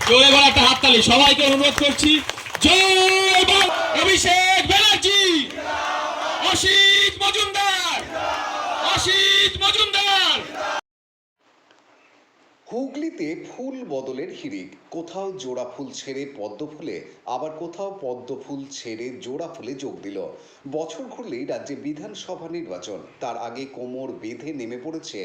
চলে এবার একটা হাততালি সবাইকে অনুরোধ করছি। জয় অভিষেক ব্যানার্জি, অসিত মজুমদার, অসিত মজুমদার। হুগলিতে ফুল বদলের হিড়িক, কোথাও জোড়া ফুল ছেড়ে পদ্ম ফুলে, আবার কোথাও পদ্ম ফুল ছেড়ে জোড়া ফুলে যোগ দিল। বছর ঘুরলেই রাজ্যে বিধানসভা নির্বাচন, তার আগে কোমর বেঁধে নেমে পড়েছে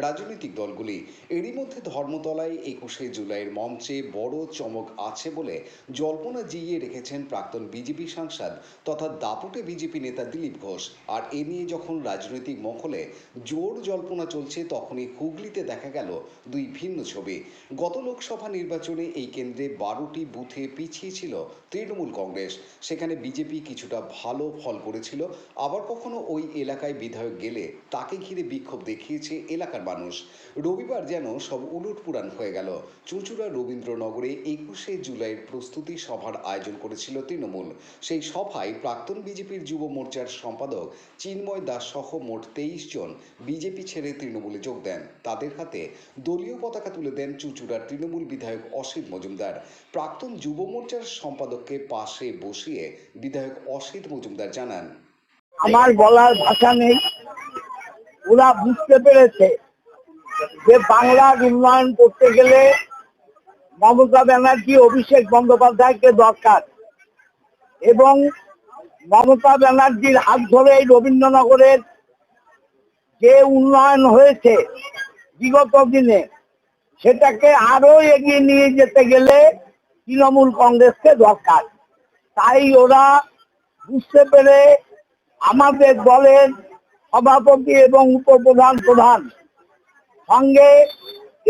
রাজনৈতিক দলগুলি। এরই মধ্যে ধর্মতলায় 21শে জুলাইয়ের মঞ্চে বড় চমক আছে বলে জল্পনা জিইয়ে রেখেছেন প্রাক্তন বিজেপি সাংসদ তথা দাপুটে বিজেপি নেতা দিলীপ ঘোষ। আর এ নিয়ে যখন রাজনৈতিক মহলে জোর জল্পনা চলছে, তখনই হুগলিতে দেখা গেল দুই ভিন্ন ছবি। গত লোকসভা নির্বাচনে এই কেন্দ্রে 12টি বুথে পিছিয়ে ছিল তৃণমূল কংগ্রেস, সেখানে বিজেপি কিছুটা ভালো ফল করেছিল। আবার কখনো ওই এলাকায় বিধায়ক গেলে তাকে ঘিরে বিক্ষোভ দেখিয়েছে এলাকার মানুষ। রবিবার যেন সব উলটপুরান হয়ে গেল। চুঁচুড়া রবীন্দ্রনগরে 21শে জুলাইয়ের প্রস্তুতি সভার আয়োজন করেছিল তৃণমূল। সেই সভায় প্রাক্তন বিজেপির যুব মোর্চার সম্পাদক চিন্ময় দাস সহ মোট 23 জন বিজেপি ছেড়ে তৃণমূলে যোগ দেন। তাদের হাতে দলীয় পতাকা তুলে দেন চুঁচুড়ার তৃণমূল বিধায়ক অসিত মজুমদার। প্রাক্তন যুব মোর্চার সম্পাদককে পাশে বসিয়ে বিধায়ক অসিত মজুমদার জানান, আমার বলার ভাষা নেই। ওরা বুঝতে পেরেছে যে বাংলার উন্নয়ন করতে গেলে মমতা ব্যানার্জি, অভিষেক বন্দ্যোপাধ্যায়কে দরকার, এবং মমতা ব্যানার্জির হাত ধরে রবীন্দ্রনগরের যে উন্নয়ন হয়েছে বিগত দিনে, সেটাকে আরো এগিয়ে নিয়ে যেতে গেলে তৃণমূল কংগ্রেসকে দরকার। তাই ওরা বুঝতে পেরে আমাদের দলের সভাপতি এবং উপপ্রধান সঙ্গে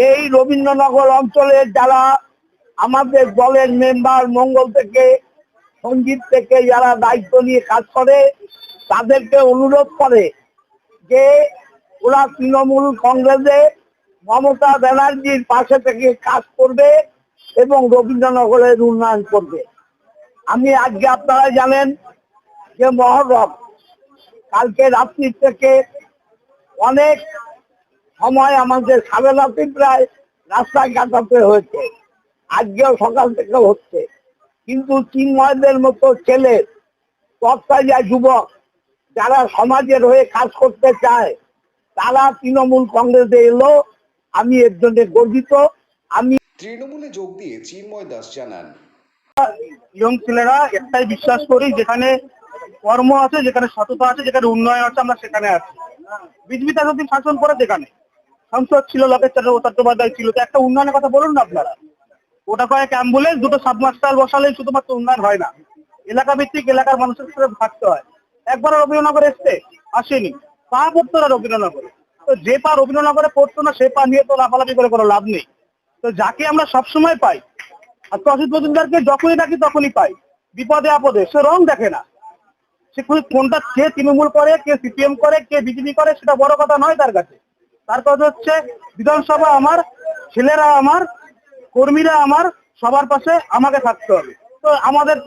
এই রবীন্দ্রনগর অঞ্চলের যারা আমাদের দলের মেম্বার, মঙ্গল থেকে, সঞ্জিত থেকে যারা দায়িত্ব নিয়ে কাজ করে, তাদেরকে অনুরোধ করে যে ওরা তৃণমূল কংগ্রেসে মমতা ব্যানার্জির পাশে থেকে কাজ করবে এবং রবীন্দ্রনগরের উন্নয়ন করবে। আমি আজকে, আপনারা জানেন যে মহরম, কালকে রাত্রি থেকে অনেক সময় আমাদের সাড়ে রাতে প্রায় রাস্তায় কাটাতে হয়েছে, আজকেও সকাল থেকে হচ্ছে। কিন্তু চিন্ময়দের মতো ছেলে, তৎকালীন যুবক যারা সমাজের হয়ে কাজ করতে চায়, তারা তৃণমূল কংগ্রেসে এলো। আমি এর জন্য গর্বিত। আমি তৃণমূলে যোগ দিয়ে চিন্ময় দাস জানান, ইয়ং ছেলেরা একটাই বিশ্বাস করি, যেখানে কর্ম আছে, যেখানে সততা আছে, যেখানে উন্নয়ন আছে, আমরা সেখানে আছি। বিজেপি এতদিন শাসন করে, যেখানে সংসদ ছিল, লোকেশ চট্টোপাধ্যায় ছিল, তো একটা উন্নয়নের কথা বলুন না আপনারা। ওটা কয়েক অ্যাম্বুলেন্স, দুটো সাবমার্সাল বসালেই শুধুমাত্র উন্নয়ন হয় না, এলাকা ভিত্তিক এলাকার মানুষের সাথে থাকতে হয়। একবার রবীন্দ্রনগর এসছে, আসেনি, পা পড়তো না রবীন্দ্রনগরে। তো যে পা রবীন্দ্রনগরে পড়তো না, সে পা নিয়ে তো লাফালাফি করে কোনো লাভ নেই। তো যাকে আমরা সবসময় পাই, আর অসিত মজুমদারকে যখনই ডাকি তখনই পাই, বিপদে আপদে সে রং দেখে না। সে কোনটা কে তৃণমূল করে, কে সিপিএম করে, কে বিজেপি করে, সেটা বড় কথা নয় তার কাছে। তার কথা হচ্ছে বিধানসভা আমার, ছেলেরা আমার, কর্মীরা আমার, সবার পাশে আমাকে থাকতে হবে। তো আমাদের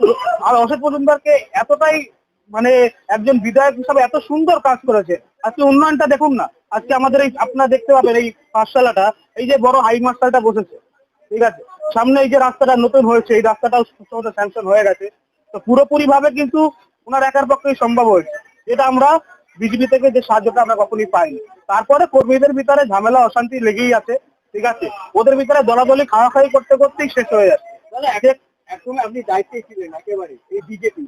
আর অসিত মজুমদারকে এতটাই, মানে একজন বিধায়ক হিসাবে এত সুন্দর কাজ করেছে। আজকে উন্নয়নটা দেখুন না, আজকে আমাদের এই, আপনারা দেখতে পাবেন এই পাঠশালাটা, এই যে বড় হাই মাস্টারটা বসেছে, ঠিক আছে, সামনে এই যে রাস্তাটা নতুন হয়েছে, এই রাস্তাটাও স্যাংশন হয়ে গেছে। তো পুরোপুরি ভাবে কিন্তু ওনার একার পক্ষেই সম্ভব হয়েছে, যেটা আমরা বিজেপি থেকে যে সাহায্যটা আমরা কখনই পাইনি। তারপরে কর্মীদের ভিতরে ঝামেলা অশান্তি লেগেই আছে, ঠিক আছে, ওদের ভিতরে দলাদলি খাওয়াখাওয়ি করতে করতেই শেষ হয়ে যাচ্ছে। এখন আপনি দায়িত্বে ছিলেন একেবারে এই বিজেপি,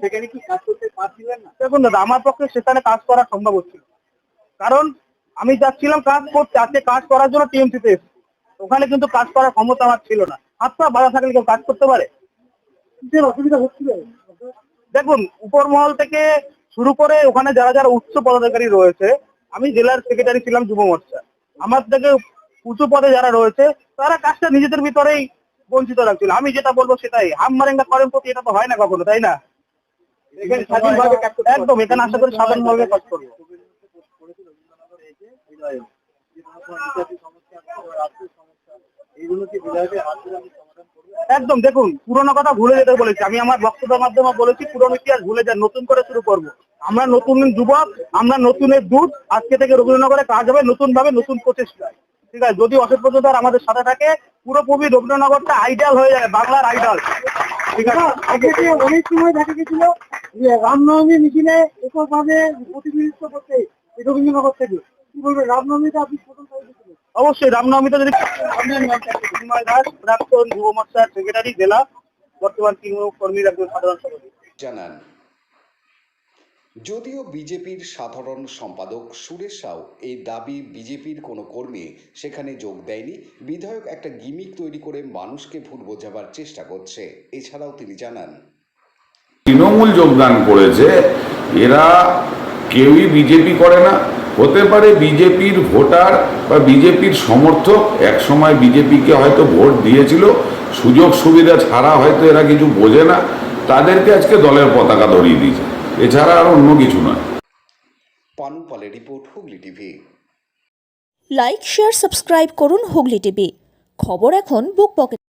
সেখানে কি কাজ করতে পারছিলেন না? দেখুন দাদা, আমার পক্ষে সেখানে কাজ করা সম্ভব হচ্ছিল, কারণ আমি যাচ্ছিলাম কাজ করতে, আজকে কাজ করার জন্য টিএমসিতে এসেছি। ওখানে কিন্তু কাজ করার ক্ষমতা আমার ছিল না। হাত পা বাধা থাকলে কেউ কাজ করতে পারে? অসুবিধা হচ্ছিল। দেখুন, উপর মহল থেকে শুরু করে ওখানে যারা যারা উচ্চ পদাধিকারী রয়েছে, আমি জেলার সেক্রেটারি ছিলাম যুব মোর্চা, আমার থেকে উঁচু পদে যারা রয়েছে, তারা কাজটা নিজেদের ভিতরেই বঞ্চিত রাখছিল। আমি যেটা বলবো সেটাই, হাম মারেঙ্গা করেন প্রতি, এটা তো হয় না কখনো, তাই না? একদম, এখানে আশা করি সাধারণভাবে কাজ করবো। একদম, দেখুন, পুরোনো কথা ভুলে যেতে বলেছি আমি, আমার বক্তব্যের মাধ্যমে বলেছি পুরোনো ইতিহাস ভুলে যান, নতুন করে শুরু করবো। আমরা নতুন যুবক, আমরা নতুনের দূত। আজকে থেকে রবীন্দ্রনগরে কাজ হবে নতুন ভাবে, নতুন প্রচেষ্টায়। ঠিক আছে, যদি অসিত মজুমদার আমাদের সাথে থাকে পুরোপুরি রবীন্দ্রনগরটা আইডল হয়ে যাবে, বাংলার আইডল। ঠিক আছে, আগে যে অনেক সময় দেখা গেছিল যে রামনবমী মিছিলে এককভাবে প্রতিনিধিত্ব করতে এই রবীন্দ্রনগর থেকে, কি বলবেন রামনবমীটা আপনি প্রথম তারিখে ছিলেন? অবশ্যই রামনবমীতে যদি চিন্ময় দাস, প্রাক্তন যুব মোর্চার সেক্রেটারি জেলা, বর্তমান তৃণমূল কর্মীর একজন সাধারণ সম্পাদক জানান। যদিও বিজেপির সাধারণ সম্পাদক সুরেশ সাউ এই দাবি বিজেপির কোনো কর্মী সেখানে যোগ দেয়নি, বিধায়ক একটা গিমিক তৈরি করে মানুষকে ভুল বোঝাবার চেষ্টা করছে। এছাড়াও তিনি জানান, তৃণমূল যোগদান করেছে, এরা কেউই বিজেপি করে না। হতে পারে বিজেপির ভোটার বা বিজেপির সমর্থক, একসময় বিজেপিকে হয়তো ভোট দিয়েছিল, সুযোগ সুবিধা ছাড়া হয়তো এরা কিছু বোঝে না, তাদেরকে আজকে দলের পতাকা ধরিয়ে দিয়েছে, এছাড়া আর অন্য কিছু নয়। পানু পালের report, Hooghly TV. Like, share, subscribe করুন হুগলি টিভি। খবর এখন বুক পকেট।